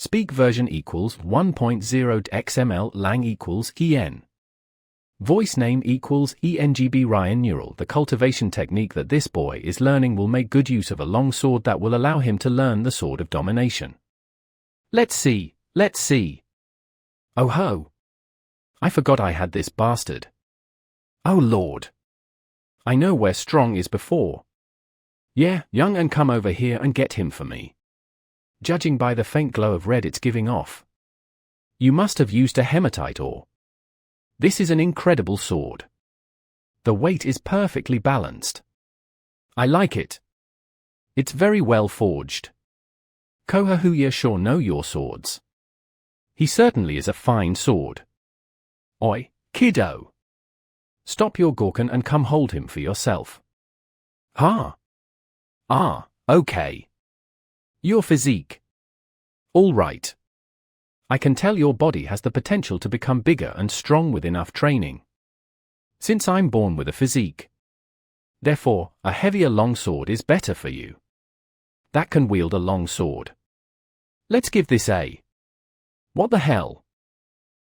Speak version equals 1.0 XML lang equals EN. Voice name equals ENGB Ryan Neural. The cultivation technique that this boy is learning will make good use of a long sword that will allow him to learn the sword of domination. Let's see. Oh ho! I forgot I had this bastard. Oh lord. I know where strong is before. Yeah, young, and come over here and get him for me. Judging by the faint glow of red it's giving off. You must have used a hematite ore. This is an incredible sword. The weight is perfectly balanced. I like it. It's very well forged. Kohahuya sure know your swords. He certainly is a fine sword. Oi, kiddo. Stop your gawking and come hold him for yourself. Ah, okay. Your physique. All right. I can tell your body has the potential to become bigger and strong with enough training. Since I'm born with a physique. Therefore, a heavier long sword is better for you. That can wield a long sword. Let's give this a... What the hell?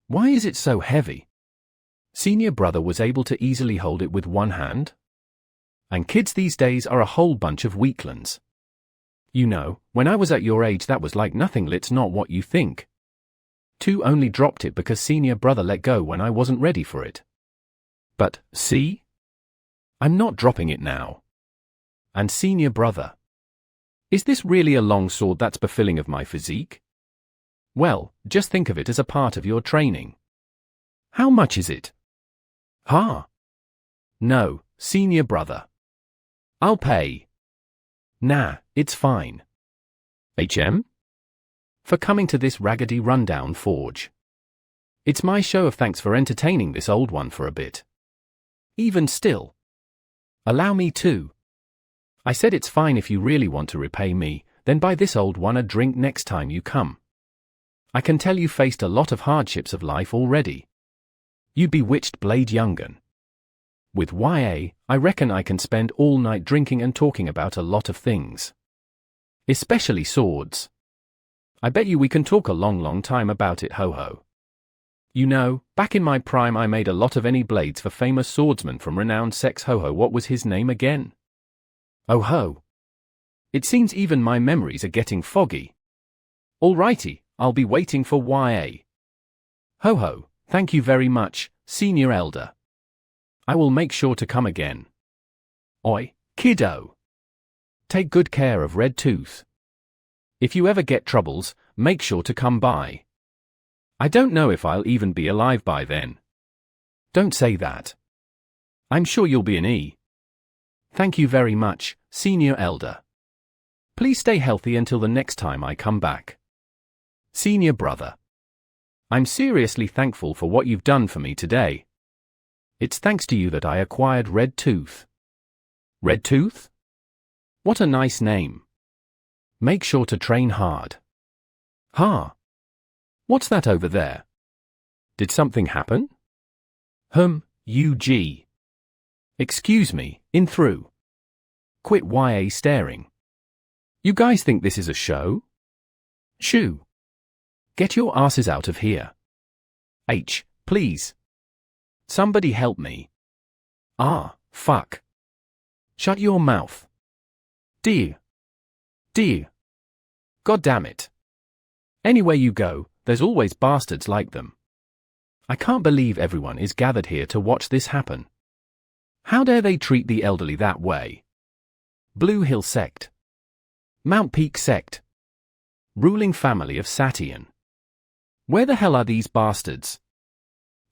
Why is it so heavy? Senior brother was able to easily hold it with one hand? And kids these days are a whole bunch of weaklings. You know, when I was at your age that was like nothing. Let's not what you think. 2 only dropped it because senior brother let go when I wasn't ready for it. But, see? I'm not dropping it now. And senior brother. Is this really a long sword that's befitting of my physique? Well, just think of it as a part of your training. How much is it? No, senior brother. I'll pay. Nah, it's fine. HM? For coming to this raggedy rundown forge. It's my show of thanks for entertaining this old one for a bit. Even still. Allow me to. I said it's fine if you really want to repay me, then buy this old one a drink next time you come. I can tell you faced a lot of hardships of life already. You bewitched Blade Young'un. With YA, I reckon I can spend all night drinking and talking about a lot of things. Especially swords. I bet you we can talk a long time about it, ho-ho. You know, back in my prime I made a lot of any blades for famous swordsmen from renowned sex, ho-ho. What was his name again? Oh ho. It seems even my memories are getting foggy. Alrighty, I'll be waiting for YA. Ho-ho, thank you very much, senior elder. I will make sure to come again. Oi, kiddo. Take good care of Red Tooth. If you ever get troubles, make sure to come by. I don't know if I'll even be alive by then. Don't say that. I'm sure you'll be an E. Thank you very much, senior elder. Please stay healthy until the next time I come back. Senior brother. I'm seriously thankful for what you've done for me today. It's thanks to you that I acquired Red Tooth. Red Tooth? What a nice name. Make sure to train hard. What's that over there? Did something happen? UG. Excuse me, in through. Quit YA staring. You guys think this is a show? Shoo. Get your asses out of here. H, please. Somebody help me. Fuck. Shut your mouth. Dear. God damn it. Anywhere you go, there's always bastards like them. I can't believe everyone is gathered here to watch this happen. How dare they treat the elderly that way? Blue Hill Sect. Mount Peak Sect. Ruling family of Satian. Where the hell are these bastards?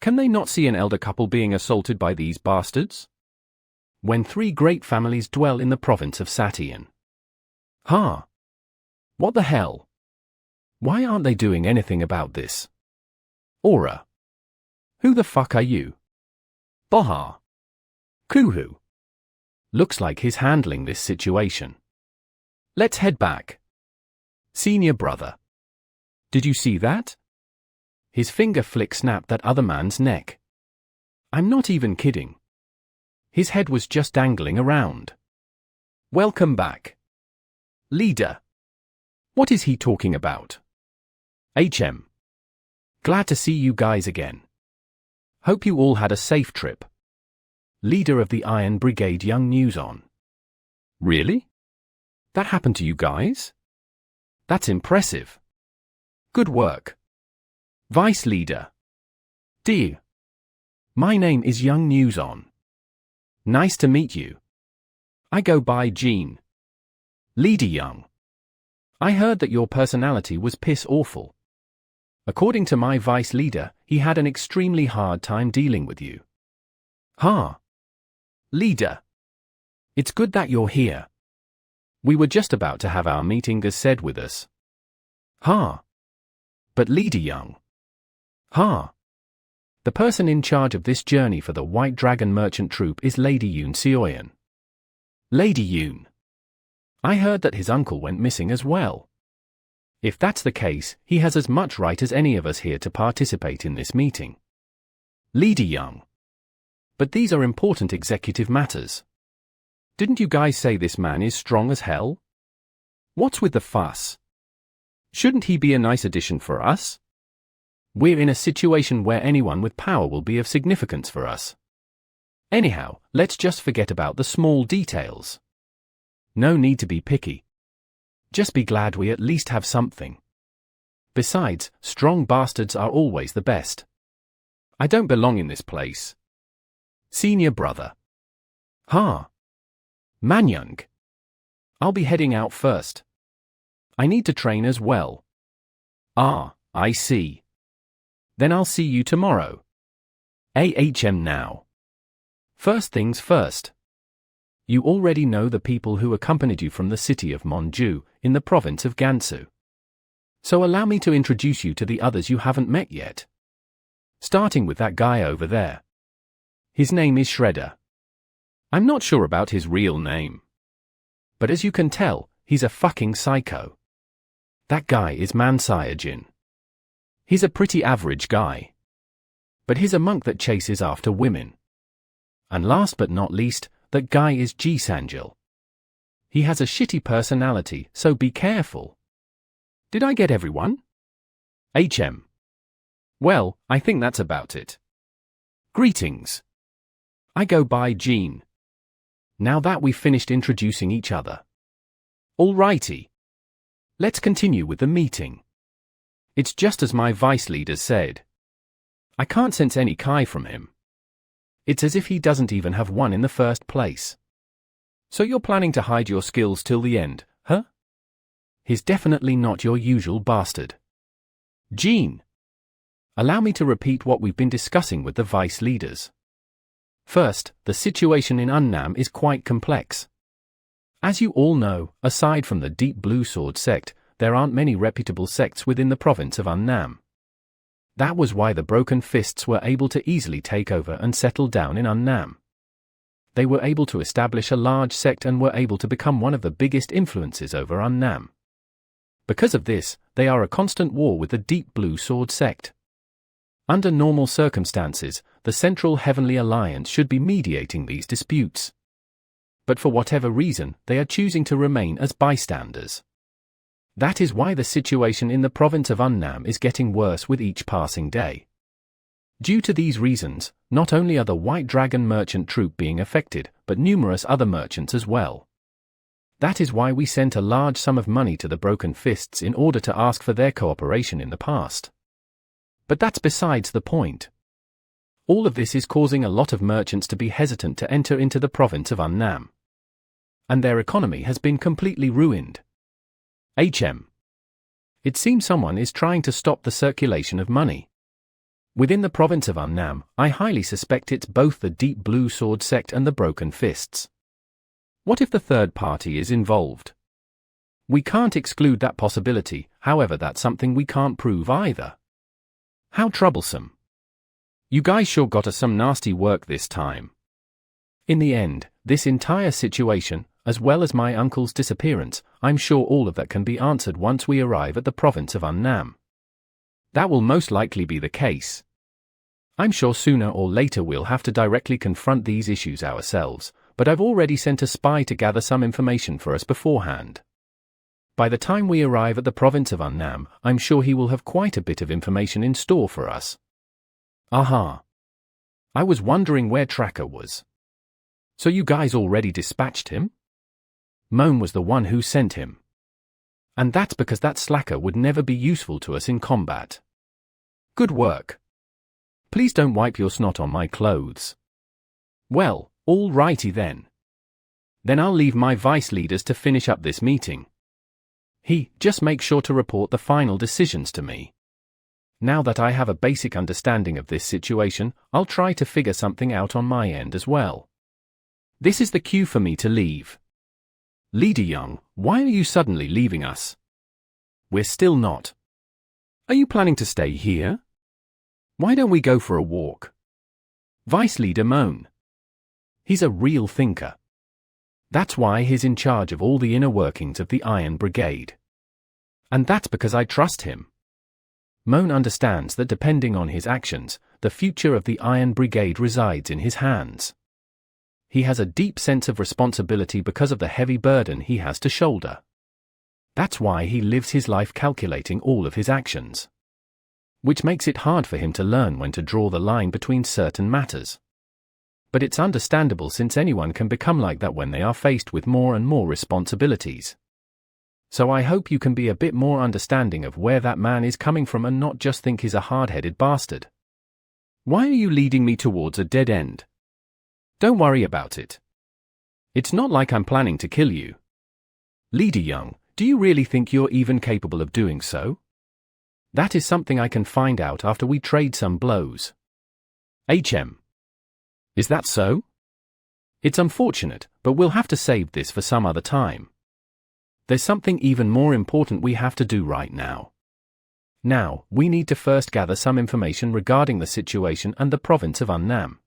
Can they not see an elder couple being assaulted by these bastards? When 3 great families dwell in the province of Satian. What the hell? Why aren't they doing anything about this? Aura. Who the fuck are you? Baha. Kuhu. Looks like he's handling this situation. Let's head back. Senior brother. Did you see that? His finger flick snapped that other man's neck. I'm not even kidding. His head was just dangling around. Welcome back. Leader. What is he talking about? HM. Glad to see you guys again. Hope you all had a safe trip. Leader of the Iron Brigade, young news on. Really? That happened to you guys? That's impressive. Good work. Vice Leader. Dear. My name is Young News on. Nice to meet you. I go by Gene. Leader Young. I heard that your personality was piss awful. According to my vice leader, he had an extremely hard time dealing with you. Leader. It's good that you're here. We were just about to have our meeting as said with us. But Leader Young. The person in charge of this journey for the White Dragon Merchant Troop is Lady Yoon Seoyeon. Lady Yoon. I heard that his uncle went missing as well. If that's the case, he has as much right as any of us here to participate in this meeting. Leader Young. But these are important executive matters. Didn't you guys say this man is strong as hell? What's with the fuss? Shouldn't he be a nice addition for us? We're in a situation where anyone with power will be of significance for us. Anyhow, let's just forget about the small details. No need to be picky. Just be glad we at least have something. Besides, strong bastards are always the best. I don't belong in this place. Senior brother. Manyung. I'll be heading out first. I need to train as well. I see. Then I'll see you tomorrow. AHM now. First things first. You already know the people who accompanied you from the city of Monju, in the province of Gansu. So allow me to introduce you to the others you haven't met yet. Starting with that guy over there. His name is Shredder. I'm not sure about his real name. But as you can tell, he's a fucking psycho. That guy is Mansaya-jin. He's a pretty average guy. But he's a monk that chases after women. And last but not least, that guy is Ji-Sanjil. He has a shitty personality, so be careful. Did I get everyone? HM. Well, I think that's about it. Greetings. I go by Gene. Now that we've finished introducing each other. Alrighty. Let's continue with the meeting. It's just as my vice leader said. I can't sense any Kai from him. It's as if he doesn't even have one in the first place. So you're planning to hide your skills till the end, huh? He's definitely not your usual bastard. Gene. Allow me to repeat what we've been discussing with the vice leaders. First, the situation in Unnam is quite complex. As you all know, aside from the Deep Blue Sword sect, there aren't many reputable sects within the province of Unnam. That was why the Broken Fists were able to easily take over and settle down in Unnam. They were able to establish a large sect and were able to become one of the biggest influences over Unnam. Because of this, they are at constant war with the Deep Blue Sword sect. Under normal circumstances, the Central Heavenly Alliance should be mediating these disputes. But for whatever reason, they are choosing to remain as bystanders. That is why the situation in the province of Unnam is getting worse with each passing day. Due to these reasons, not only are the White Dragon Merchant Troop being affected, but numerous other merchants as well. That is why we sent a large sum of money to the Broken Fists in order to ask for their cooperation in the past. But that's besides the point. All of this is causing a lot of merchants to be hesitant to enter into the province of Unnam. And their economy has been completely ruined. HM. It seems someone is trying to stop the circulation of money. Within the province of Unnam, I highly suspect it's both the Deep Blue Sword sect and the Broken Fists. What if the third party is involved? We can't exclude that possibility, however that's something we can't prove either. How troublesome. You guys sure got us some nasty work this time. In the end, this entire situation, as well as my uncle's disappearance, I'm sure all of that can be answered once we arrive at the province of Unnam. That will most likely be the case. I'm sure sooner or later we'll have to directly confront these issues ourselves, but I've already sent a spy to gather some information for us beforehand. By the time we arrive at the province of Annam, I'm sure he will have quite a bit of information in store for us. Aha. I was wondering where Tracker was. So you guys already dispatched him? Moan was the one who sent him. And that's because that slacker would never be useful to us in combat. Good work. Please don't wipe your snot on my clothes. Well, all righty then. Then I'll leave my vice leaders to finish up this meeting. Just make sure to report the final decisions to me. Now that I have a basic understanding of this situation, I'll try to figure something out on my end as well. This is the cue for me to leave. Leader Young, why are you suddenly leaving us? We're still not. Are you planning to stay here? Why don't we go for a walk? Vice Leader Moan. He's a real thinker. That's why he's in charge of all the inner workings of the Iron Brigade. And that's because I trust him. Moan understands that depending on his actions, the future of the Iron Brigade resides in his hands. He has a deep sense of responsibility because of the heavy burden he has to shoulder. That's why he lives his life calculating all of his actions. Which makes it hard for him to learn when to draw the line between certain matters. But it's understandable since anyone can become like that when they are faced with more and more responsibilities. So I hope you can be a bit more understanding of where that man is coming from and not just think he's a hard-headed bastard. Why are you leading me towards a dead end? Don't worry about it. It's not like I'm planning to kill you. Leader Young, do you really think you're even capable of doing so? That is something I can find out after we trade some blows. HM. Is that so? It's unfortunate, but we'll have to save this for some other time. There's something even more important we have to do right now. Now, we need to first gather some information regarding the situation and the province of Annam.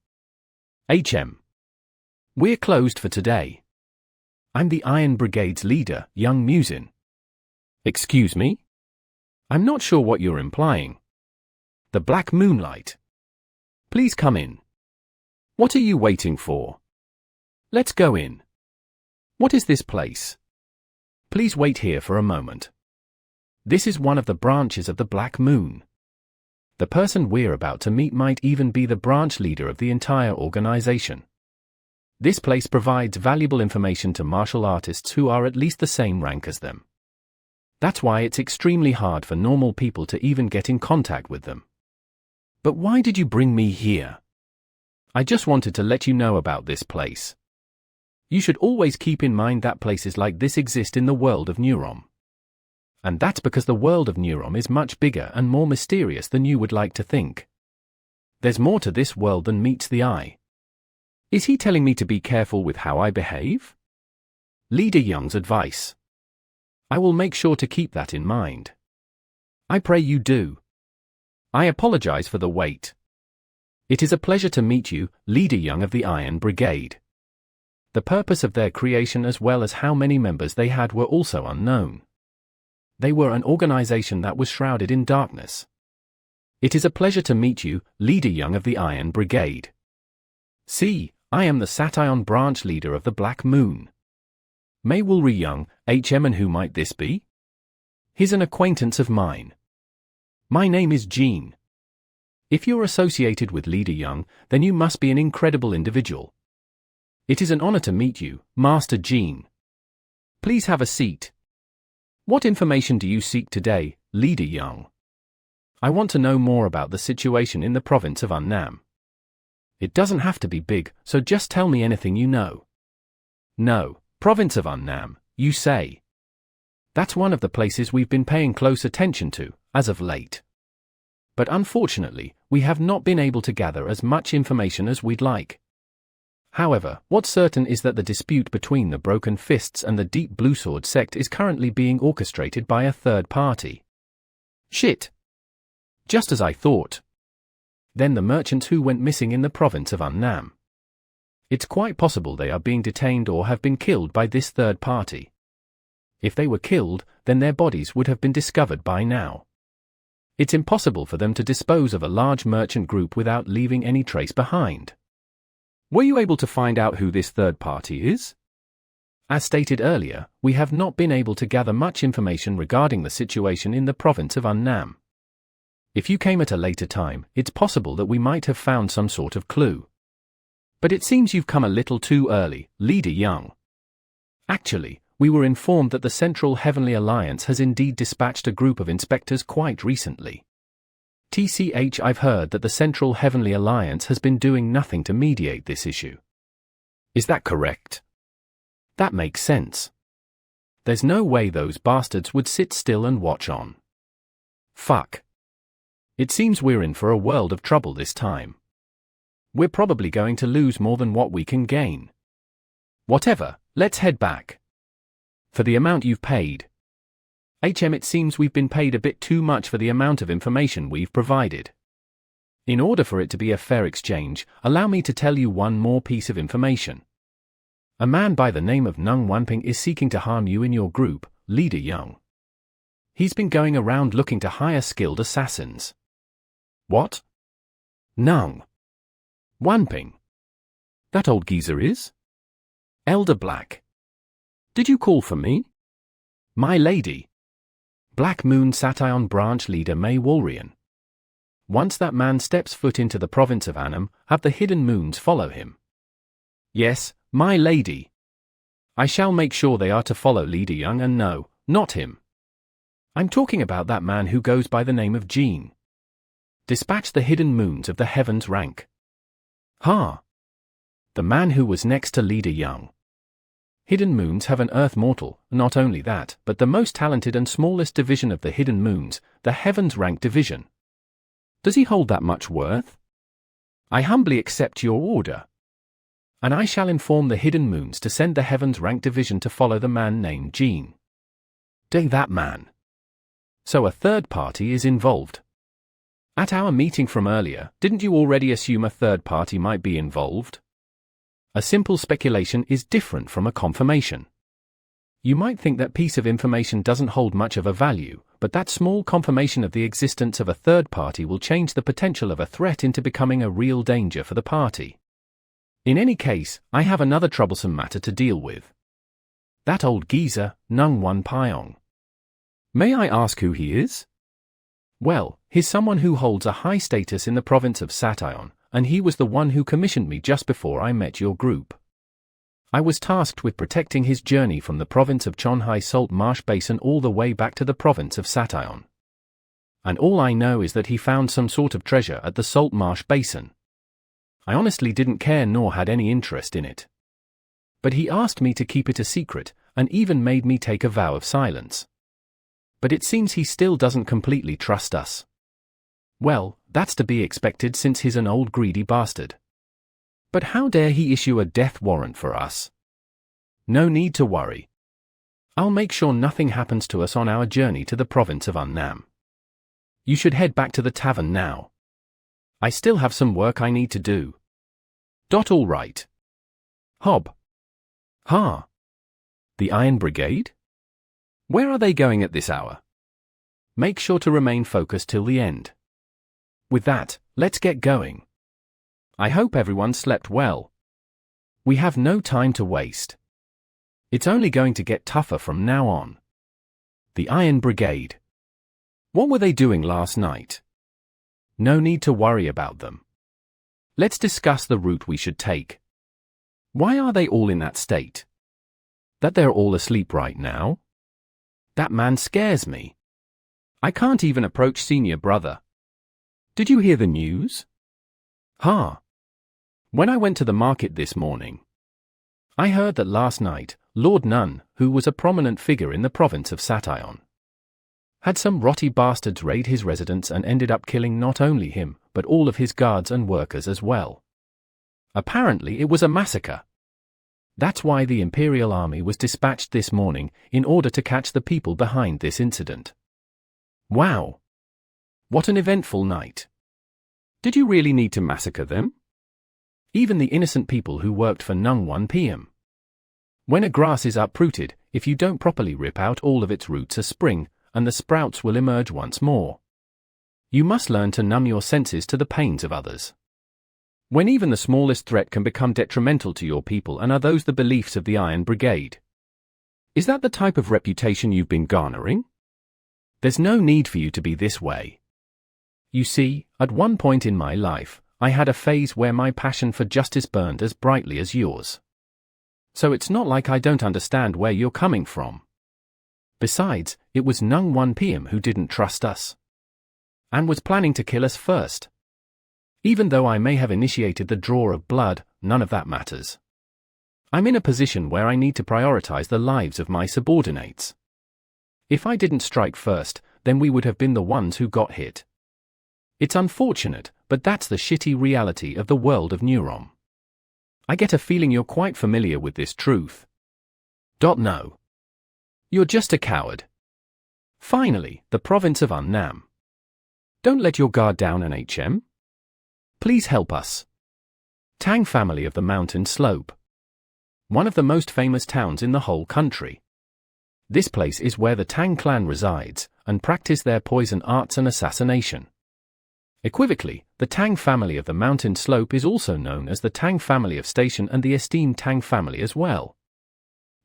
HM. We're closed for today. I'm the Iron Brigade's leader, Young Musin. Excuse me? I'm not sure what you're implying. The Black Moonlight. Please come in. What are you waiting for? Let's go in. What is this place? Please wait here for a moment. This is one of the branches of the Black Moon. The person we're about to meet might even be the branch leader of the entire organization. This place provides valuable information to martial artists who are at least the same rank as them. That's why it's extremely hard for normal people to even get in contact with them. But why did you bring me here? I just wanted to let you know about this place. You should always keep in mind that places like this exist in the world of Neurom. And that's because the world of Neurom is much bigger and more mysterious than you would like to think. There's more to this world than meets the eye. Is he telling me to be careful with how I behave? Leader Young's advice. I will make sure to keep that in mind. I pray you do. I apologize for the wait. It is a pleasure to meet you, Leader Young of the Iron Brigade. The purpose of their creation as well as how many members they had were also unknown. They were an organization that was shrouded in darkness. It is a pleasure to meet you, Leader Young of the Iron Brigade. See, I am the Sation branch leader of the Black Moon. May Wulri Young, HM, and who might this be? He's an acquaintance of mine. My name is Jean. If you're associated with Leader Young, then you must be an incredible individual. It is an honor to meet you, Master Jean. Please have a seat. What information do you seek today, Leader Young? I want to know more about the situation in the province of Annam. It doesn't have to be big, so just tell me anything you know. No, province of Annam, you say. That's one of the places we've been paying close attention to, as of late. But unfortunately, we have not been able to gather as much information as we'd like. However, what's certain is that the dispute between the Broken Fists and the Deep Blue Sword sect is currently being orchestrated by a third party. Shit. Just as I thought. Then the merchants who went missing in the province of Annam. It's quite possible they are being detained or have been killed by this third party. If they were killed, then their bodies would have been discovered by now. It's impossible for them to dispose of a large merchant group without leaving any trace behind. Were you able to find out who this third party is? As stated earlier, we have not been able to gather much information regarding the situation in the province of Annam. If you came at a later time, it's possible that we might have found some sort of clue. But it seems you've come a little too early, Leader Young. Actually, we were informed that the Central Heavenly Alliance has indeed dispatched a group of inspectors quite recently. TCH, I've heard that the Central Heavenly Alliance has been doing nothing to mediate this issue. Is that correct? That makes sense. There's no way those bastards would sit still and watch on. Fuck. It seems we're in for a world of trouble this time. We're probably going to lose more than what we can gain. Whatever, let's head back. For the amount you've paid. It seems we've been paid a bit too much for the amount of information we've provided. In order for it to be a fair exchange, allow me to tell you one more piece of information. A man by the name of Nung Wanping is seeking to harm you in your group, Leader Young. He's been going around looking to hire skilled assassins. What? Nung Wanping? That old geezer is? Elder Black. Did you call for me? My lady. Black Moon Sation branch leader May Walrian. Once that man steps foot into the province of Annam, have the hidden moons follow him. Yes, my lady. I shall make sure they are to follow Leader Young, and no, not him. I'm talking about that man who goes by the name of Jean. Dispatch the hidden moons of the heavens rank. Ha! The man who was next to Leader Young. Hidden moons have an earth mortal, not only that, but the most talented and smallest division of the hidden moons, the heavens rank division. Does he hold that much worth? I humbly accept your order. And I shall inform the hidden moons to send the heavens rank division to follow the man named Jean. Dang that man. So a third party is involved. At our meeting from earlier, didn't you already assume a third party might be involved? A simple speculation is different from a confirmation. You might think that piece of information doesn't hold much of a value, but that small confirmation of the existence of a third party will change the potential of a threat into becoming a real danger for the party. In any case, I have another troublesome matter to deal with. That old geezer, Nung Wan Pyong. May I ask who he is? Well, he's someone who holds a high status in the province of Sation, and he was the one who commissioned me just before I met your group. I was tasked with protecting his journey from the province of Chonhai Salt Marsh Basin all the way back to the province of Sation. And all I know is that he found some sort of treasure at the Salt Marsh Basin. I honestly didn't care nor had any interest in it. But he asked me to keep it a secret, and even made me take a vow of silence. But it seems he still doesn't completely trust us. Well, that's to be expected since he's an old greedy bastard. But how dare he issue a death warrant for us? No need to worry. I'll make sure nothing happens to us on our journey to the province of Annam. You should head back to the tavern now. I still have some work I need to do. All right. Hob. Ha. The Iron Brigade? Where are they going at this hour? Make sure to remain focused till the end. With that, let's get going. I hope everyone slept well. We have no time to waste. It's only going to get tougher from now on. The Iron Brigade. What were they doing last night? No need to worry about them. Let's discuss the route we should take. Why are they all in that state? That they're all asleep right now? That man scares me. I can't even approach senior brother. Did you hear the news? Ha. When I went to the market this morning, I heard that last night, Lord Nun, who was a prominent figure in the province of Sation, had some rotty bastards raid his residence and ended up killing not only him, but all of his guards and workers as well. Apparently it was a massacre. That's why the Imperial Army was dispatched this morning, in order to catch the people behind this incident. Wow! What an eventful night. Did you really need to massacre them? Even the innocent people who worked for Nung 1 p.m. When a grass is uprooted, if you don't properly rip out all of its roots a spring, and the sprouts will emerge once more. You must learn to numb your senses to the pains of others. When even the smallest threat can become detrimental to your people, and are those the beliefs of the Iron Brigade? Is that the type of reputation you've been garnering? There's no need for you to be this way. You see, at one point in my life, I had a phase where my passion for justice burned as brightly as yours. So it's not like I don't understand where you're coming from. Besides, it was Nung 1 PM who didn't trust us. And was planning to kill us first. Even though I may have initiated the draw of blood, none of that matters. I'm in a position where I need to prioritize the lives of my subordinates. If I didn't strike first, then we would have been the ones who got hit. It's unfortunate, but that's the shitty reality of the world of Neuron. I get a feeling you're quite familiar with this truth. No. You're just a coward. Finally, the province of Unnam. Don't let your guard down, NHM. Please help us. Tang family of the mountain slope. One of the most famous towns in the whole country. This place is where the Tang clan resides, and practice their poison arts and assassination. Equivocally, the Tang family of the mountain slope is also known as the Tang family of Station and the esteemed Tang family as well.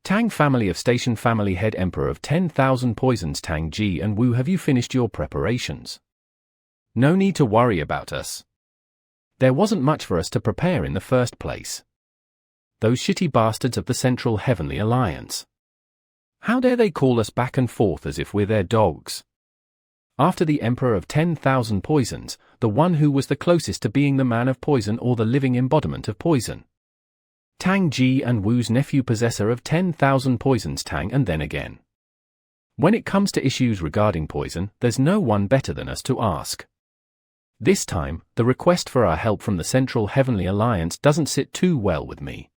Tang family of Station family head emperor of 10,000 poisons Tang Ji and Wu, have you finished your preparations? No need to worry about us. There wasn't much for us to prepare in the first place. Those shitty bastards of the Central Heavenly Alliance. How dare they call us back and forth as if we're their dogs? After the Emperor of 10,000 poisons, the one who was the closest to being the man of poison or the living embodiment of poison. Tang Ji and Wu's nephew, possessor of 10,000 poisons Tang, and then again. When it comes to issues regarding poison, there's no one better than us to ask. This time, the request for our help from the Central Heavenly Alliance doesn't sit too well with me.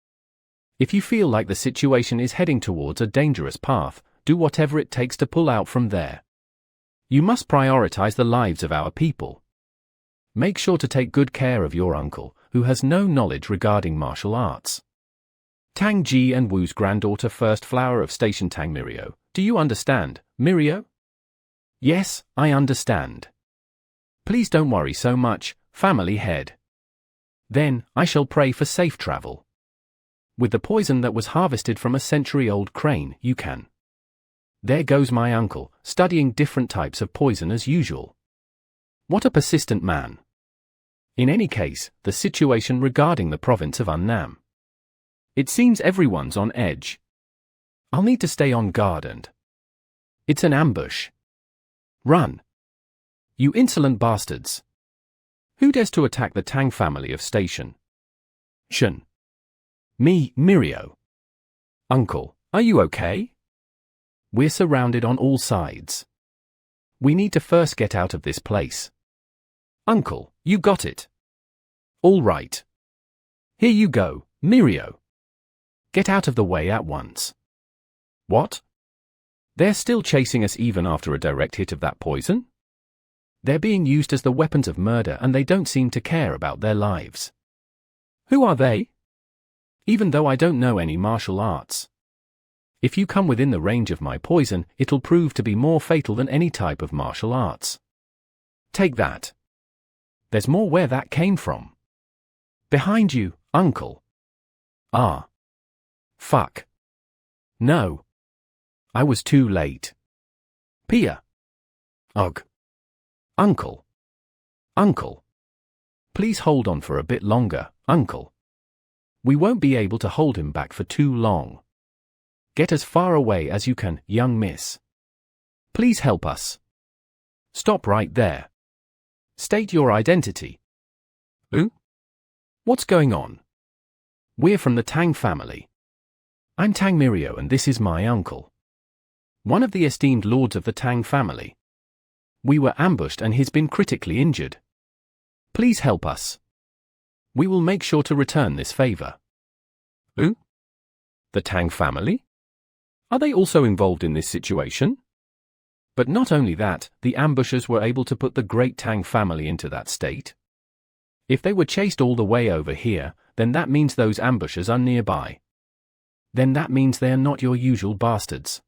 If you feel like the situation is heading towards a dangerous path, do whatever it takes to pull out from there. You must prioritize the lives of our people. Make sure to take good care of your uncle, who has no knowledge regarding martial arts. Tang Ji and Wu's granddaughter, first flower of Station Tang Mirio. Do you understand, Mirio? Yes, I understand. Please don't worry so much, family head. Then, I shall pray for safe travel. With the poison that was harvested from a century-old crane, you can. There goes my uncle, studying different types of poison as usual. What a persistent man. In any case, the situation regarding the province of Unnam. It seems everyone's on edge. I'll need to stay on guard and... It's an ambush. Run. You insolent bastards. Who dares to attack the Tang family of Station? Shen. Me, Mirio. Uncle, are you okay? We're surrounded on all sides. We need to first get out of this place. Uncle, you got it. All right. Here you go, Mirio. Get out of the way at once. What? They're still chasing us even after a direct hit of that poison? They're being used as the weapons of murder and they don't seem to care about their lives. Who are they? Even though I don't know any martial arts. If you come within the range of my poison, it'll prove to be more fatal than any type of martial arts. Take that. There's more where that came from. Behind you, uncle. Ah. Fuck. No. I was too late. Pia. Ugh. Uncle. Uncle. Please hold on for a bit longer, uncle. We won't be able to hold him back for too long. Get as far away as you can, young miss. Please help us. Stop right there. State your identity. Who? What's going on? We're from the Tang family. I'm Tang Mirio and this is my uncle. One of the esteemed lords of the Tang family. We were ambushed and he's been critically injured. Please help us. We will make sure to return this favor. Who? The Tang family? Are they also involved in this situation? But not only that, the ambushers were able to put the great Tang family into that state. If they were chased all the way over here, then that means those ambushers are nearby. Then that means they are not your usual bastards.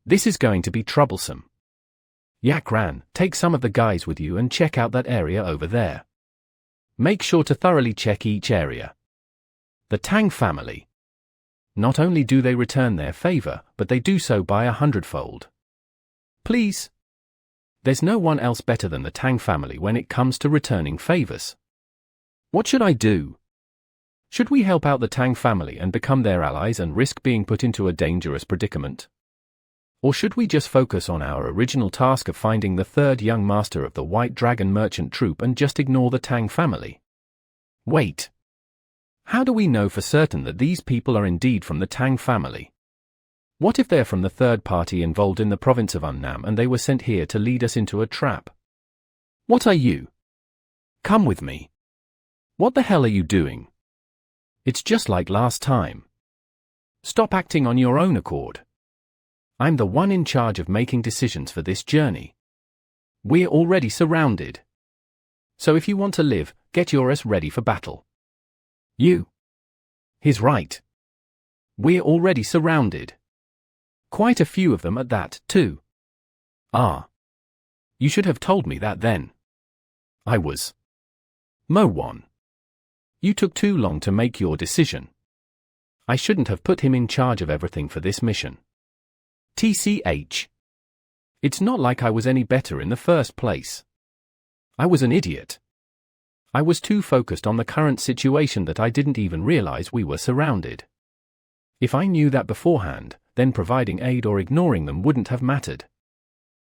This is going to be troublesome. Yak Ran, take some of the guys with you and check out that area over there. Make sure to thoroughly check each area. The Tang family. Not only do they return their favor, but they do so by 100-fold. Please. There's no one else better than the Tang family when it comes to returning favors. What should I do? Should we help out the Tang family and become their allies and risk being put into a dangerous predicament? Or should we just focus on our original task of finding the third young master of the White Dragon merchant troop and just ignore the Tang family? Wait. How do we know for certain that these people are indeed from the Tang family? What if they're from the third party involved in the province of Annam and they were sent here to lead us into a trap? What are you? Come with me. What the hell are you doing? It's just like last time. Stop acting on your own accord. I'm the one in charge of making decisions for this journey. We're already surrounded. So if you want to live, get your ass ready for battle. You. He's right. We're already surrounded. Quite a few of them at that, too. Ah. You should have told me that then. I was. Mo1. You took too long to make your decision. I shouldn't have put him in charge of everything for this mission. TCH. It's not like I was any better in the first place. I was an idiot. I was too focused on the current situation that I didn't even realize we were surrounded. If I knew that beforehand, then providing aid or ignoring them wouldn't have mattered.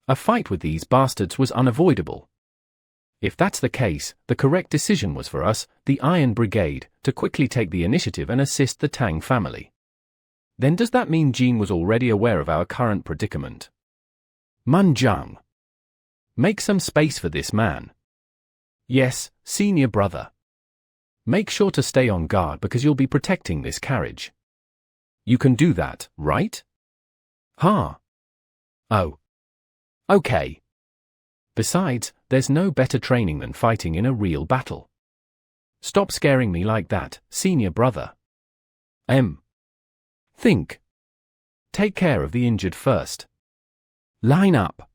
A fight with these bastards was unavoidable. If that's the case, the correct decision was for us, the Iron Brigade, to quickly take the initiative and assist the Tang family. Then does that mean Jean was already aware of our current predicament? Munjang. Make some space for this man. Yes, senior brother. Make sure to stay on guard because you'll be protecting this carriage. You can do that, right? Huh. Oh. Okay. Besides, there's no better training than fighting in a real battle. Stop scaring me like that, senior brother. Think. Take care of the injured first. Line up.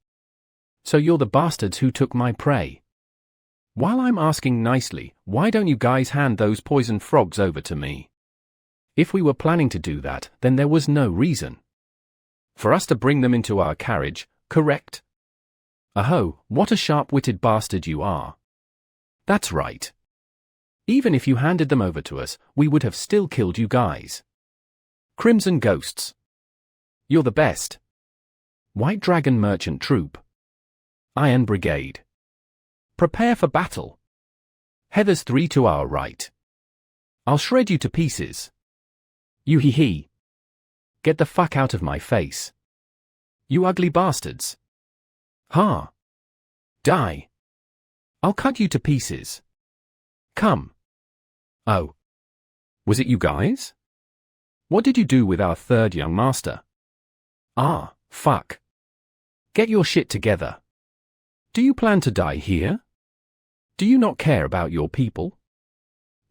So you're the bastards who took my prey. While I'm asking nicely, why don't you guys hand those poison frogs over to me? If we were planning to do that, then there was no reason for us to bring them into our carriage, correct? Aho, what a sharp-witted bastard you are. That's right. Even if you handed them over to us, we would have still killed you guys. Crimson Ghosts. You're the best. White Dragon Merchant Troop. Iron Brigade. Prepare for battle. Heather's 3 to our right. I'll shred you to pieces. You hee. Get the fuck out of my face. You ugly bastards. Ha. Die. I'll cut you to pieces. Come. Oh. Was it you guys? What did you do with our third young master? Ah, fuck. Get your shit together. Do you plan to die here? Do you not care about your people?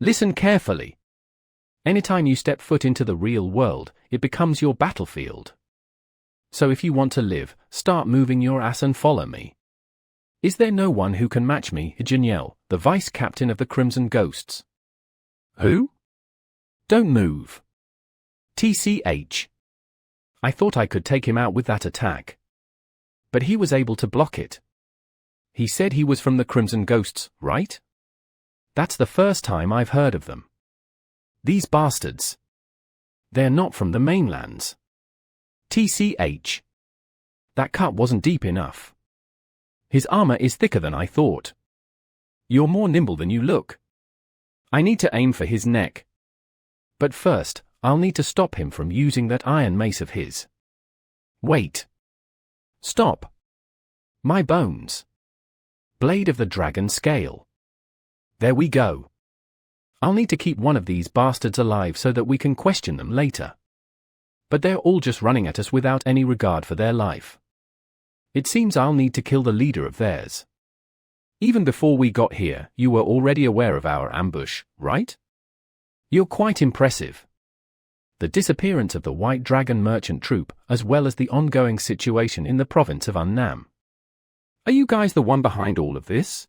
Listen carefully. Anytime you step foot into the real world, it becomes your battlefield. So if you want to live, start moving your ass and follow me. Is there no one who can match me, Janiel, the vice captain of the Crimson Ghosts? Who? Don't move. TCH. I thought I could take him out with that attack. But he was able to block it. He said he was from the Crimson Ghosts, right? That's the first time I've heard of them. These bastards. They're not from the mainlands. TCH. That cut wasn't deep enough. His armor is thicker than I thought. You're more nimble than you look. I need to aim for his neck. But first, I'll need to stop him from using that iron mace of his. Wait. Stop. My bones. Blade of the Dragon Scale. There we go. I'll need to keep one of these bastards alive so that we can question them later. But they're all just running at us without any regard for their life. It seems I'll need to kill the leader of theirs. Even before we got here, you were already aware of our ambush, right? You're quite impressive. The disappearance of the White Dragon merchant troop, as well as the ongoing situation in the province of Annam. Are you guys the one behind all of this?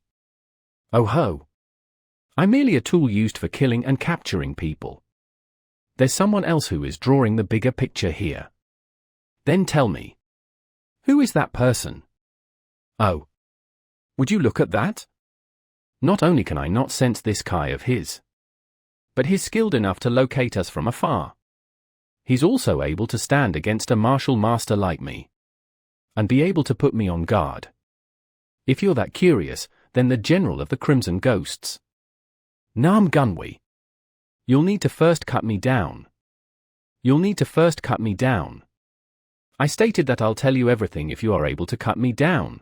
Oh ho. I'm merely a tool used for killing and capturing people. There's someone else who is drawing the bigger picture here. Then tell me. Who is that person? Oh. Would you look at that? Not only can I not sense this Kai of his, but he's skilled enough to locate us from afar. He's also able to stand against a martial master like me, and be able to put me on guard. If you're that curious, then the General of the Crimson Ghosts. Nam Gunwi. You'll need to first cut me down. You'll need to first cut me down. I stated that I'll tell you everything if you are able to cut me down.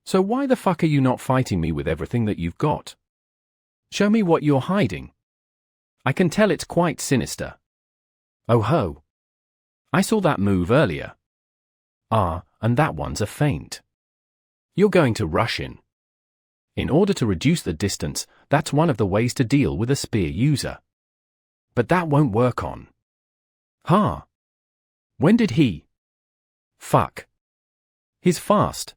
So why the fuck are you not fighting me with everything that you've got? Show me what you're hiding. I can tell it's quite sinister. Oh ho. I saw that move earlier. Ah, and that one's a feint. You're going to rush in. In order to reduce the distance, that's one of the ways to deal with a spear user. But that won't work on. Ha. When did he? Fuck. He's fast.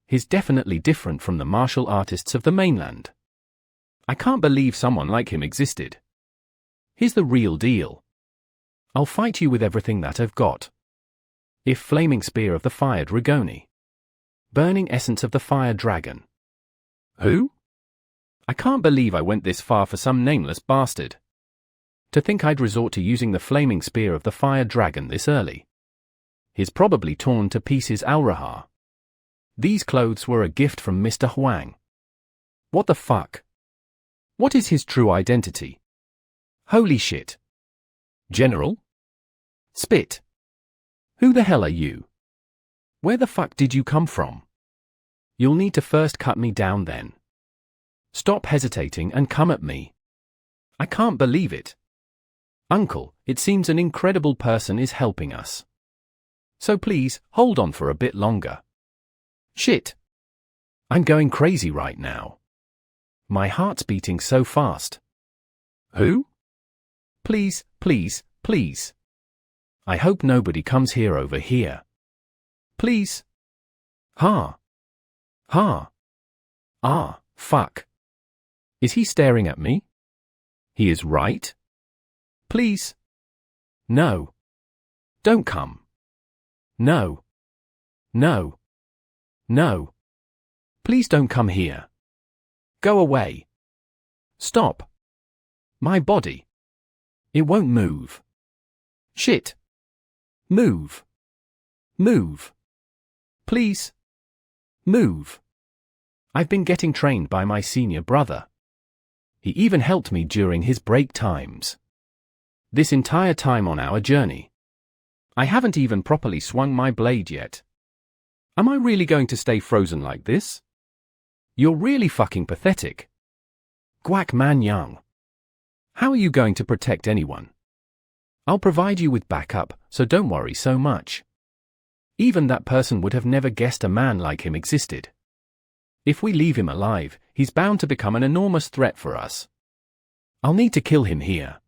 He's definitely different from the martial artists of the mainland. I can't believe someone like him existed. He's the real deal. I'll fight you with everything that I've got. If flaming spear of the fire dragoni. Burning essence of the fire dragon. Who? I can't believe I went this far for some nameless bastard. To think I'd resort to using the flaming spear of the fire dragon this early. He's probably torn to pieces Alrahar. These clothes were a gift from Mr. Huang. What the fuck? What is his true identity? Holy shit. General? Spit. Who the hell are you? Where the fuck did you come from? You'll need to first cut me down then. Stop hesitating and come at me. I can't believe it. Uncle, it seems an incredible person is helping us. So please, hold on for a bit longer. Shit. I'm going crazy right now. My heart's beating so fast. Who? Please, please, please. I hope nobody comes here over here. Please. Ha. Ha. Ah, fuck. Is he staring at me? He is right? Please. No. Don't come. No. No. No. Please don't come here. Go away. Stop. My body. It won't move. Shit. Move. Move. Please. Move. I've been getting trained by my senior brother. He even helped me during his break times. This entire time on our journey. I haven't even properly swung my blade yet. Am I really going to stay frozen like this? You're really fucking pathetic. Guac Man Young. How are you going to protect anyone? I'll provide you with backup, so don't worry so much. Even that person would have never guessed a man like him existed. If we leave him alive, he's bound to become an enormous threat for us. I'll need to kill him here.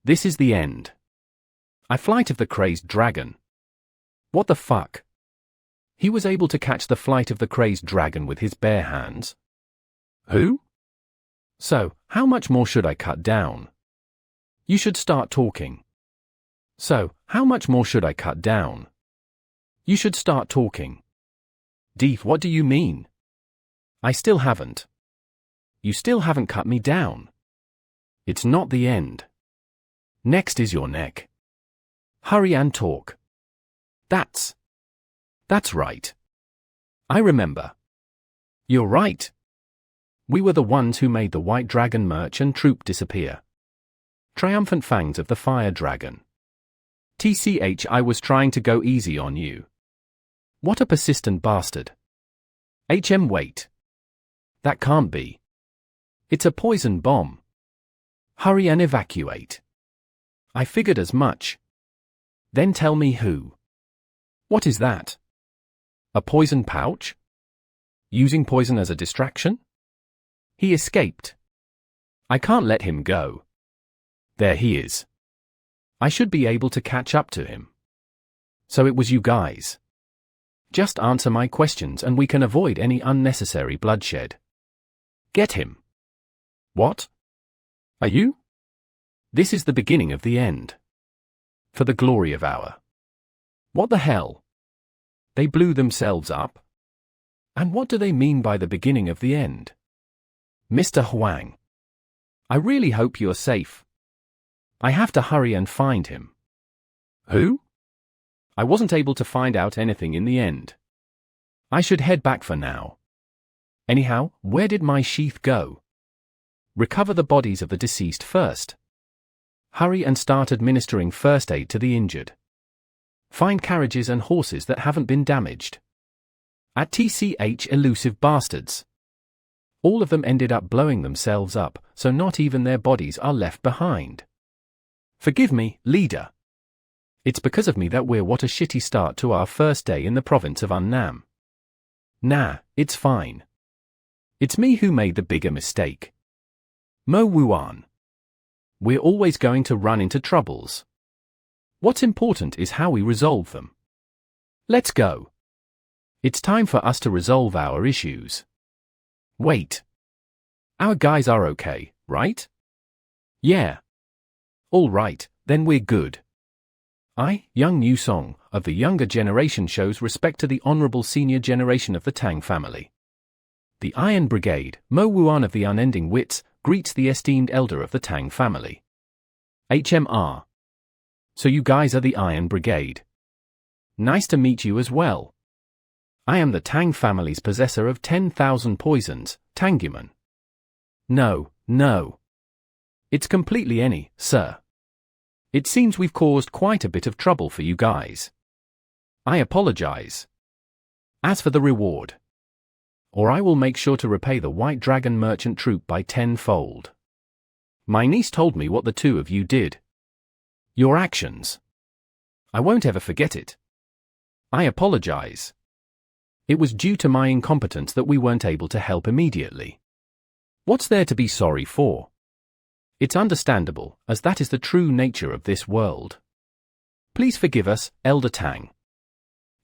This is the end. I flight of the crazed dragon. What the fuck? He was able to catch the flight of the crazed dragon with his bare hands. Who? So, how much more should I cut down? You should start talking. So, how much more should I cut down? You should start talking. Deef, what do you mean? I still haven't. You still haven't cut me down. It's not the end. Next is your neck. Hurry and talk. That's right. I remember. You're right. We were the ones who made the White Dragon merch and troop disappear. Triumphant fangs of the Fire Dragon. TCH, I was trying to go easy on you. What a persistent bastard. Wait. That can't be. It's a poison bomb. Hurry and evacuate. I figured as much. Then tell me who. What is that? A poison pouch? Using poison as a distraction? He escaped. I can't let him go. There he is. I should be able to catch up to him. So it was you guys. Just answer my questions and we can avoid any unnecessary bloodshed. Get him. What? Are you? This is the beginning of the end. For the glory of our... What the hell? They blew themselves up? And what do they mean by the beginning of the end? Mr. Huang. I really hope you're safe. I have to hurry and find him. Who? I wasn't able to find out anything in the end. I should head back for now. Anyhow, where did my sheath go? Recover the bodies of the deceased first. Hurry and start administering first aid to the injured. Find carriages and horses that haven't been damaged. At TCH, elusive bastards. All of them ended up blowing themselves up, so not even their bodies are left behind. Forgive me, leader. It's because of me that we're what a shitty start to our first day in the province of Unnam. Nah, it's fine. It's me who made the bigger mistake. Mo Wuan. We're always going to run into troubles. What's important is how we resolve them. Let's go. It's time for us to resolve our issues. Wait. Our guys are okay, right? Yeah. All right, then we're good. I, Young New Song, of the younger generation shows respect to the honorable senior generation of the Tang family. The Iron Brigade, Mo Wuan of the Unending Wits, greets the esteemed elder of the Tang family. HMR. So you guys are the Iron Brigade. Nice to meet you as well. I am the Tang family's possessor of 10,000 poisons, Tanguman. No. It's completely any, sir. It seems we've caused quite a bit of trouble for you guys. I apologize. As for the reward, or I will make sure to repay the White Dragon merchant troop by 10-fold. My niece told me what the two of you did. Your actions. I won't ever forget it. I apologize. It was due to my incompetence that we weren't able to help immediately. What's there to be sorry for? It's understandable, as that is the true nature of this world. Please forgive us, Elder Tang.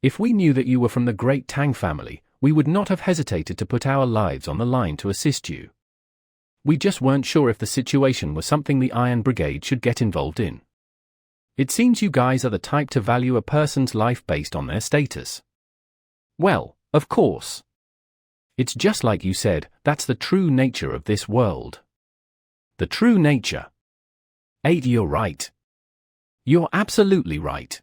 If we knew that you were from the great Tang family, we would not have hesitated to put our lives on the line to assist you. We just weren't sure if the situation was something the Iron Brigade should get involved in. It seems you guys are the type to value a person's life based on their status. Well, of course. It's just like you said, that's the true nature of this world. The true nature. You're right. You're absolutely right.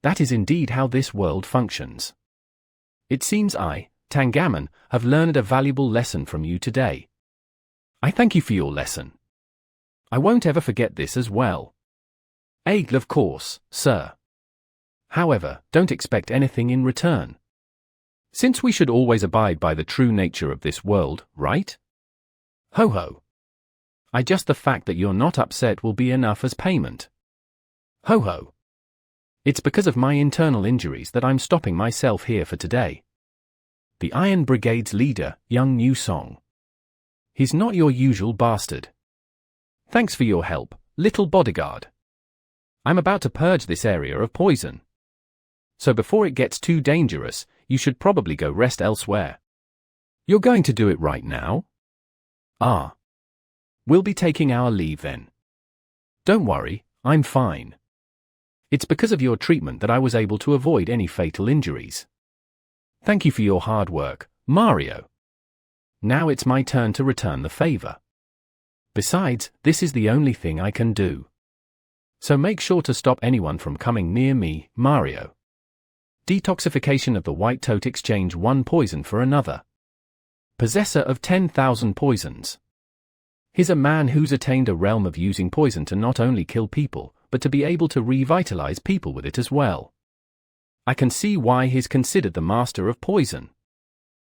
That is indeed how this world functions. It seems I, Tangaman, have learned a valuable lesson from you today. I thank you for your lesson. I won't ever forget this as well. Of course, sir. However, don't expect anything in return. Since we should always abide by the true nature of this world, right? Ho ho. Just the fact that you're not upset will be enough as payment. Ho ho. It's because of my internal injuries that I'm stopping myself here for today. The Iron Brigade's leader, Young New Song. He's not your usual bastard. Thanks for your help, little bodyguard. I'm about to purge this area of poison. So before it gets too dangerous, you should probably go rest elsewhere. You're going to do it right now? We'll be taking our leave then. Don't worry, I'm fine. It's because of your treatment that I was able to avoid any fatal injuries. Thank you for your hard work, Mario. Now it's my turn to return the favor. Besides, this is the only thing I can do. So make sure to stop anyone from coming near me, Mario. Detoxification of the White Toad, exchange one poison for another. Possessor of 10,000 poisons. He's a man who's attained a realm of using poison to not only kill people, but to be able to revitalize people with it as well. I can see why he's considered the master of poison.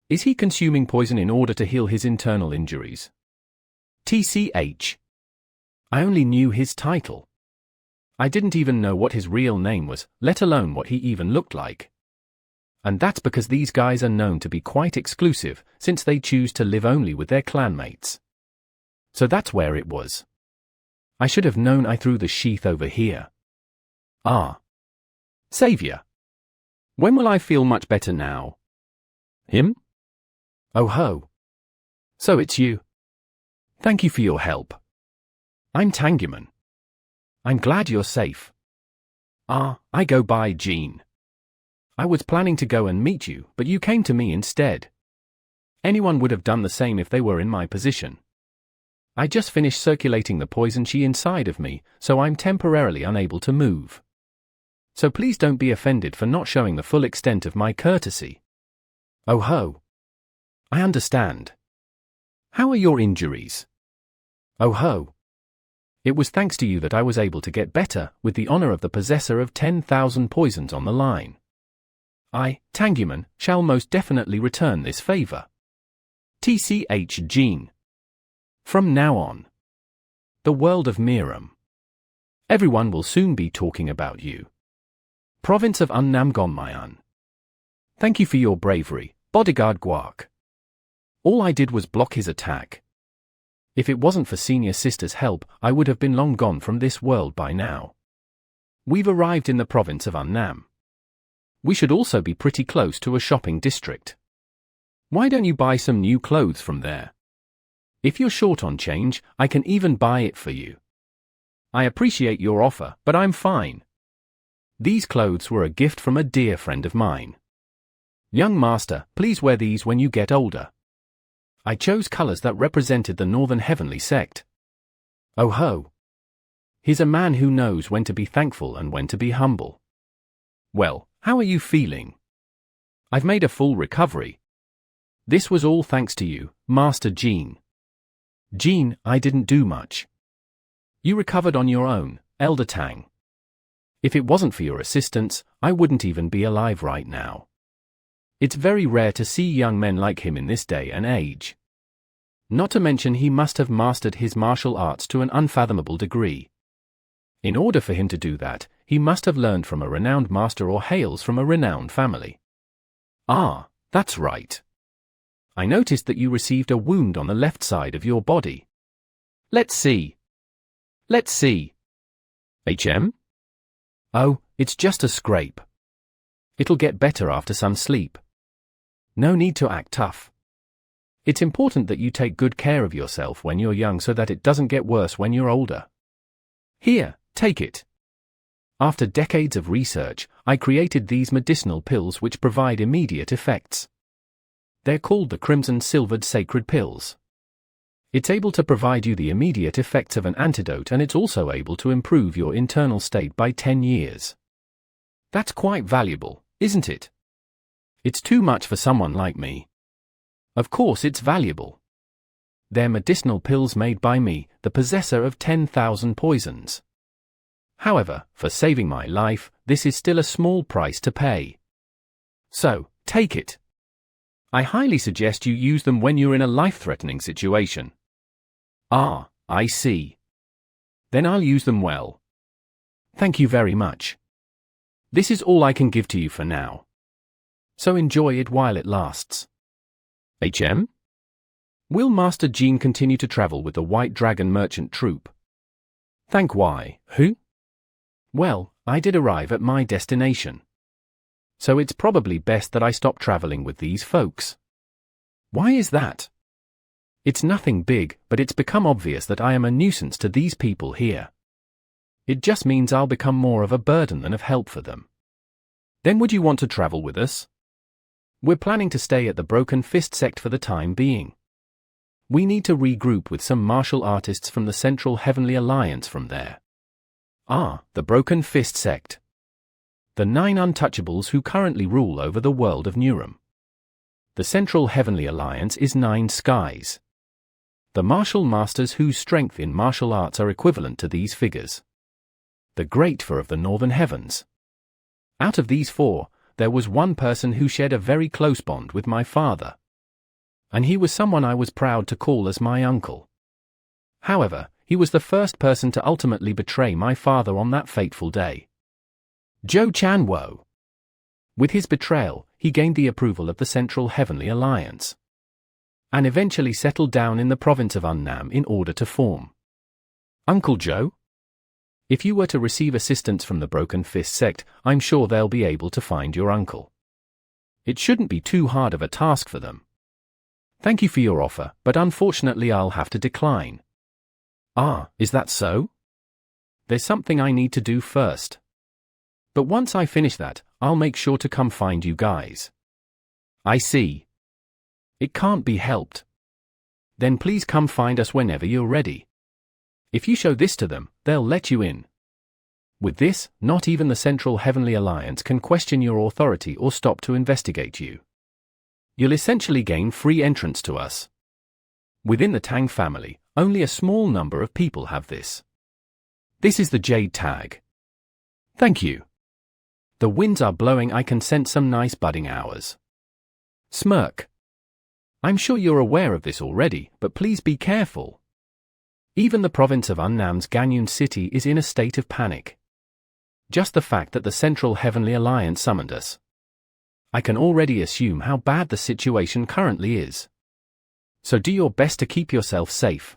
Is he consuming poison in order to heal his internal injuries? TCH. I only knew his title. I didn't even know what his real name was, let alone what he even looked like. And that's because these guys are known to be quite exclusive, since they choose to live only with their clanmates. So that's where it was. I should have known. I threw the sheath over here. Savior. When will I feel much better now? Him? Oh ho. So it's you. Thank you for your help. I'm Tanguman. I'm glad you're safe. I go by Jean. I was planning to go and meet you, but you came to me instead. Anyone would have done the same if they were in my position. I just finished circulating the poison chi inside of me, so I'm temporarily unable to move. So please don't be offended for not showing the full extent of my courtesy. Oh ho. I understand. How are your injuries? Oh ho. It was thanks to you that I was able to get better, with the honor of the possessor of 10,000 poisons on the line. I, Tanguman, shall most definitely return this favor. TCH Jean. From now on. The world of Miram. Everyone will soon be talking about you. Province of Unnamgonmayan. Thank you for your bravery, bodyguard Guak. All I did was block his attack. If it wasn't for Senior Sister's help, I would have been long gone from this world by now. We've arrived in the province of Unnam. We should also be pretty close to a shopping district. Why don't you buy some new clothes from there? If you're short on change, I can even buy it for you. I appreciate your offer, but I'm fine. These clothes were a gift from a dear friend of mine. Young master, please wear these when you get older. I chose colors that represented the Northern Heavenly Sect. Oh ho. He's a man who knows when to be thankful and when to be humble. Well, how are you feeling? I've made a full recovery. This was all thanks to you, Master Jean. Jean, I didn't do much. You recovered on your own, Elder Tang. If it wasn't for your assistance, I wouldn't even be alive right now. It's very rare to see young men like him in this day and age. Not to mention he must have mastered his martial arts to an unfathomable degree. In order for him to do that, he must have learned from a renowned master or hails from a renowned family. Ah, that's right. I noticed that you received a wound on the left side of your body. Let's see. HM? Oh, it's just a scrape. It'll get better after some sleep. No need to act tough. It's important that you take good care of yourself when you're young so that it doesn't get worse when you're older. Here, take it. After decades of research, I created these medicinal pills which provide immediate effects. They're called the Crimson-Silvered Sacred Pills. It's able to provide you the immediate effects of an antidote, and it's also able to improve your internal state by 10 years. That's quite valuable, isn't it? It's too much for someone like me. Of course it's valuable. They're medicinal pills made by me, the possessor of 10,000 poisons. However, for saving my life, this is still a small price to pay. So, take it. I highly suggest you use them when you're in a life-threatening situation. Ah, I see. Then I'll use them well. Thank you very much. This is all I can give to you for now. So enjoy it while it lasts. HM? Will Master Jean continue to travel with the White Dragon Merchant Troupe? Thank why, who? Well, I did arrive at my destination. So it's probably best that I stop traveling with these folks. Why is that? It's nothing big, but it's become obvious that I am a nuisance to these people here. It just means I'll become more of a burden than of help for them. Then would you want to travel with us? We're planning to stay at the Broken Fist sect for the time being. We need to regroup with some martial artists from the Central Heavenly Alliance from there. Ah, the Broken Fist sect. The 9 untouchables who currently rule over the world of Miram. The Central Heavenly Alliance is 9 skies. The martial masters whose strength in martial arts are equivalent to these figures. The Great Four of the Northern Heavens. Out of these 4, there was one person who shared a very close bond with my father. And he was someone I was proud to call as my uncle. However, he was the first person to ultimately betray my father on that fateful day. Zhou Chanwo. With his betrayal, he gained the approval of the Central Heavenly Alliance. And eventually settled down in the province of Unnam in order to form. Uncle Joe? If you were to receive assistance from the Broken Fist sect, I'm sure they'll be able to find your uncle. It shouldn't be too hard of a task for them. Thank you for your offer, but unfortunately I'll have to decline. Ah, is that so? There's something I need to do first. But once I finish that, I'll make sure to come find you guys. I see. It can't be helped. Then please come find us whenever you're ready. If you show this to them, they'll let you in. With this, not even the Central Heavenly Alliance can question your authority or stop to investigate you. You'll essentially gain free entrance to us. Within the Tang family, only a small number of people have this. This is the Jade Tag. Thank you. The winds are blowing. I can sense some nice budding hours. Smirk. I'm sure you're aware of this already, but please be careful. Even the province of Unnam's Ganyun city is in a state of panic. Just the fact that the Central Heavenly Alliance summoned us. I can already assume how bad the situation currently is. So do your best to keep yourself safe.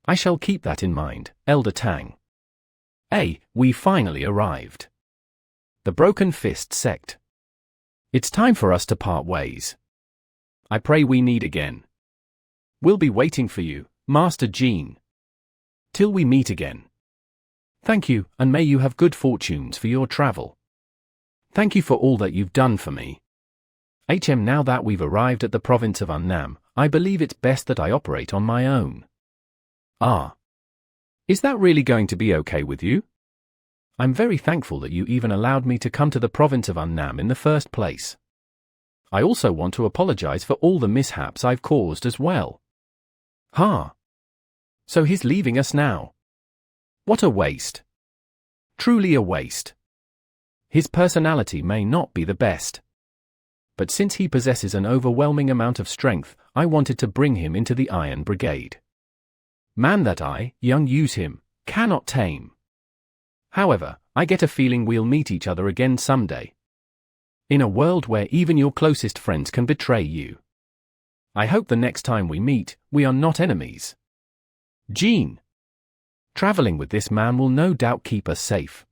I shall keep that in mind, Elder Tang. We finally arrived. The Broken Fist sect. It's time for us to part ways. I pray we meet again. We'll be waiting for you, Master Jean. Till we meet again. Thank you, and may you have good fortunes for your travel. Thank you for all that you've done for me. Now that we've arrived at the province of Unnam, I believe it's best that I operate on my own. Is that really going to be okay with you? I'm very thankful that you even allowed me to come to the province of Unnam in the first place. I also want to apologize for all the mishaps I've caused as well. So he's leaving us now. What a waste. Truly a waste. His personality may not be the best. But since he possesses an overwhelming amount of strength, I wanted to bring him into the Iron Brigade. Man that I, young use him, cannot tame. However, I get a feeling we'll meet each other again someday. In a world where even your closest friends can betray you. I hope the next time we meet, we are not enemies. Jean. Traveling with this man will no doubt keep us safe.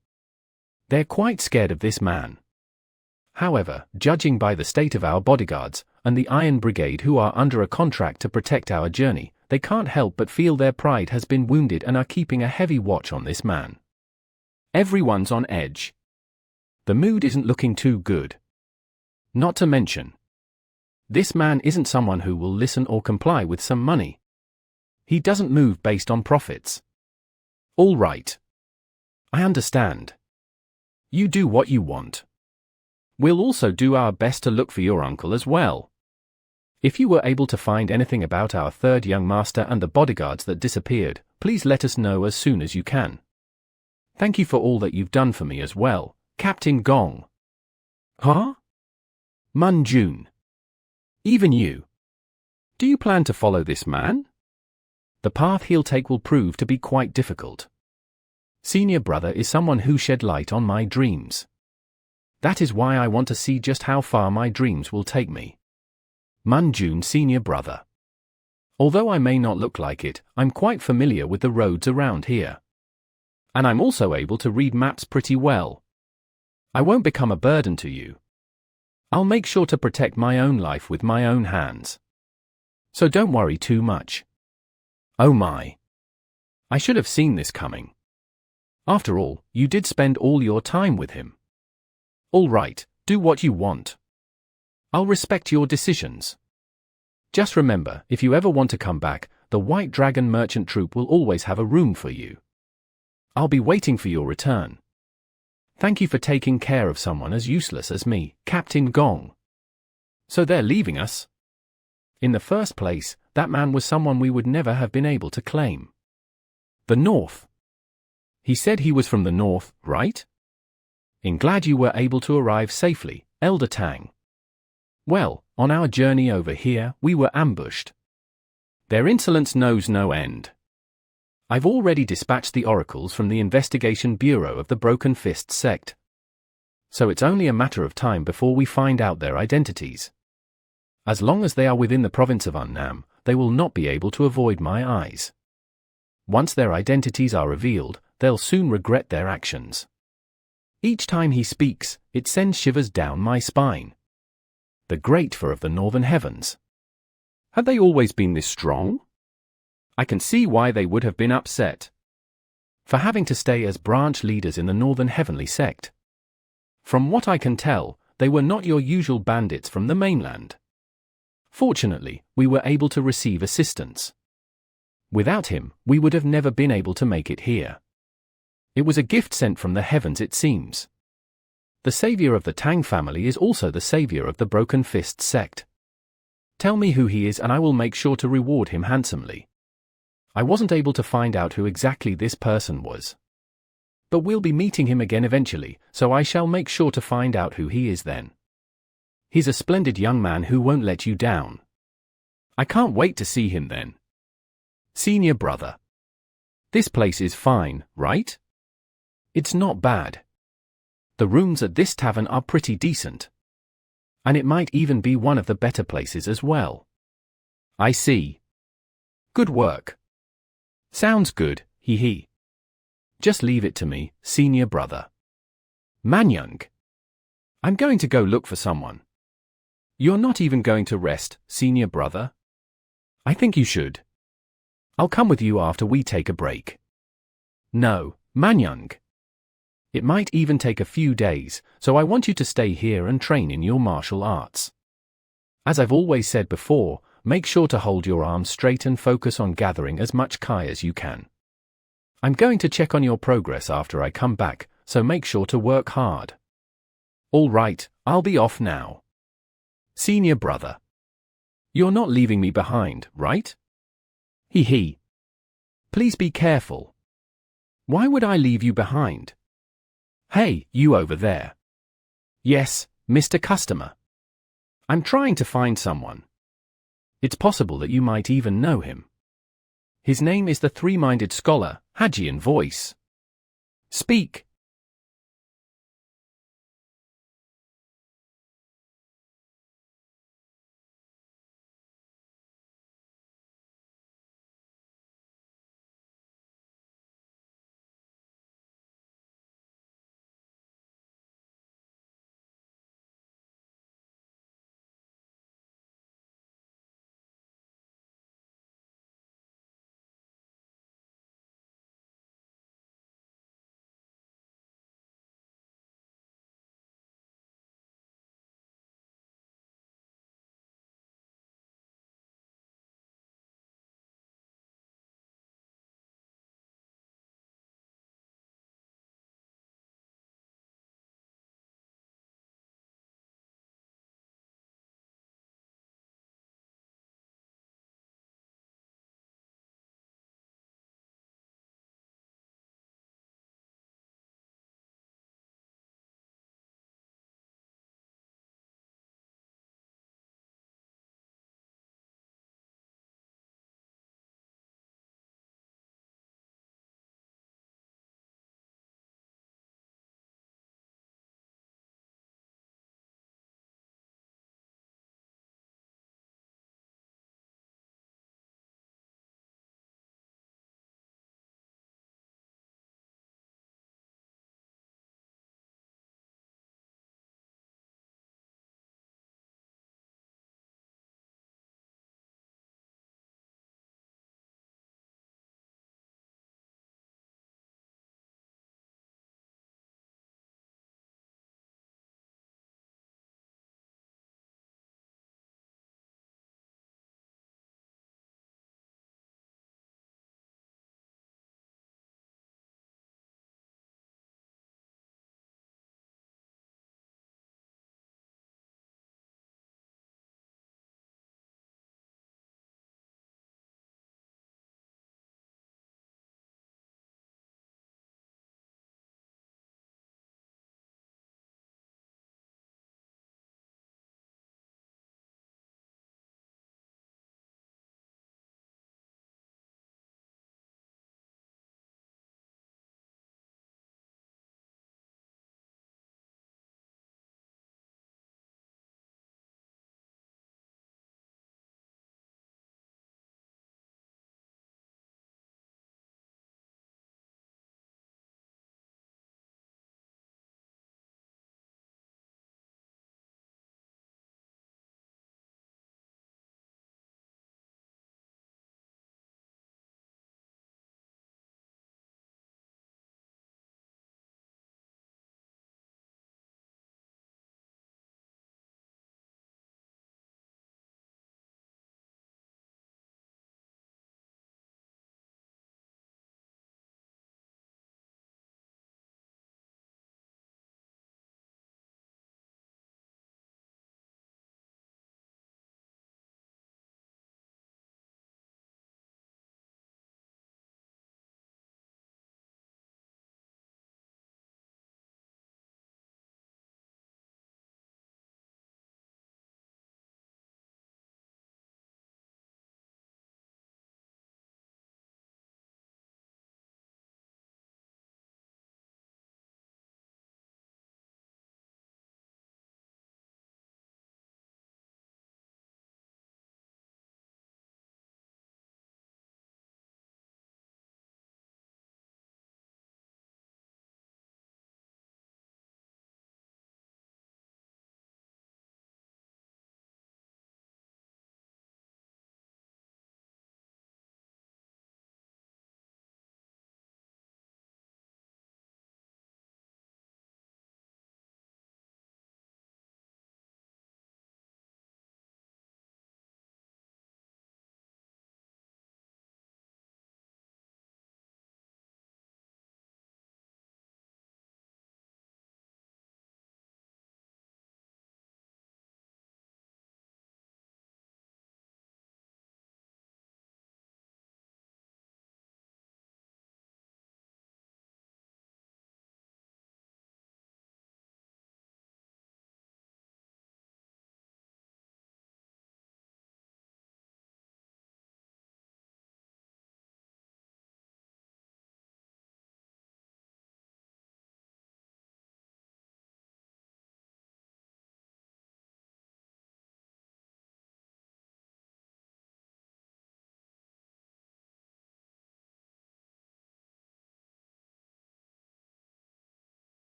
They're quite scared of this man. However, judging by the state of our bodyguards, and the Iron Brigade who are under a contract to protect our journey, they can't help but feel their pride has been wounded and are keeping a heavy watch on this man. Everyone's on edge. The mood isn't looking too good. Not to mention, this man isn't someone who will listen or comply with some money. He doesn't move based on profits. All right. I understand. You do what you want. We'll also do our best to look for your uncle as well. If you were able to find anything about our third young master and the bodyguards that disappeared, please let us know as soon as you can. Thank you for all that you've done for me as well, Captain Gong. Mun Jun. Even you. Do you plan to follow this man? The path he'll take will prove to be quite difficult. Senior brother is someone who shed light on my dreams. That is why I want to see just how far my dreams will take me. Mun Jun senior brother. Although I may not look like it, I'm quite familiar with the roads around here. And I'm also able to read maps pretty well. I won't become a burden to you. I'll make sure to protect my own life with my own hands. So don't worry too much. Oh my. I should have seen this coming. After all, you did spend all your time with him. All right, do what you want. I'll respect your decisions. Just remember, if you ever want to come back, the White Dragon Merchant Troop will always have a room for you. I'll be waiting for your return. Thank you for taking care of someone as useless as me, Captain Gong. So they're leaving us? In the first place, that man was someone we would never have been able to claim. The North. He said he was from the North, right? I'm glad you were able to arrive safely, Elder Tang. Well, on our journey over here, we were ambushed. Their insolence knows no end. I've already dispatched the oracles from the Investigation Bureau of the Broken Fist sect. So it's only a matter of time before we find out their identities. As long as they are within the province of Unnam, they will not be able to avoid my eyes. Once their identities are revealed, they'll soon regret their actions. Each time he speaks, it sends shivers down my spine. The Great Four of the Northern Heavens. Have they always been this strong? I can see why they would have been upset. For having to stay as branch leaders in the Northern Heavenly Sect. From what I can tell, they were not your usual bandits from the mainland. Fortunately, we were able to receive assistance. Without him, we would have never been able to make it here. It was a gift sent from the heavens, it seems. The savior of the Tang family is also the savior of the Broken Fist sect. Tell me who he is and I will make sure to reward him handsomely. I wasn't able to find out who exactly this person was. But we'll be meeting him again eventually, so I shall make sure to find out who he is then. He's a splendid young man who won't let you down. I can't wait to see him then. Senior brother. This place is fine, right? It's not bad. The rooms at this tavern are pretty decent. And it might even be one of the better places as well. I see. Good work. Sounds good, hee. Just leave it to me, senior brother. Manyung. I'm going to go look for someone. You're not even going to rest, senior brother? I think you should. I'll come with you after we take a break. No, Manyung. It might even take a few days, so I want you to stay here and train in your martial arts. As I've always said before, make sure to hold your arms straight and focus on gathering as much Kai as you can. I'm going to check on your progress after I come back, so make sure to work hard. All right, I'll be off now. Senior brother. You're not leaving me behind, right? Hee. Please be careful. Why would I leave you behind? Hey, you over there. Yes, Mr. Customer. I'm trying to find someone. It's possible that you might even know him. His name is the Three-Minded Scholar, Hajian Voice. Speak.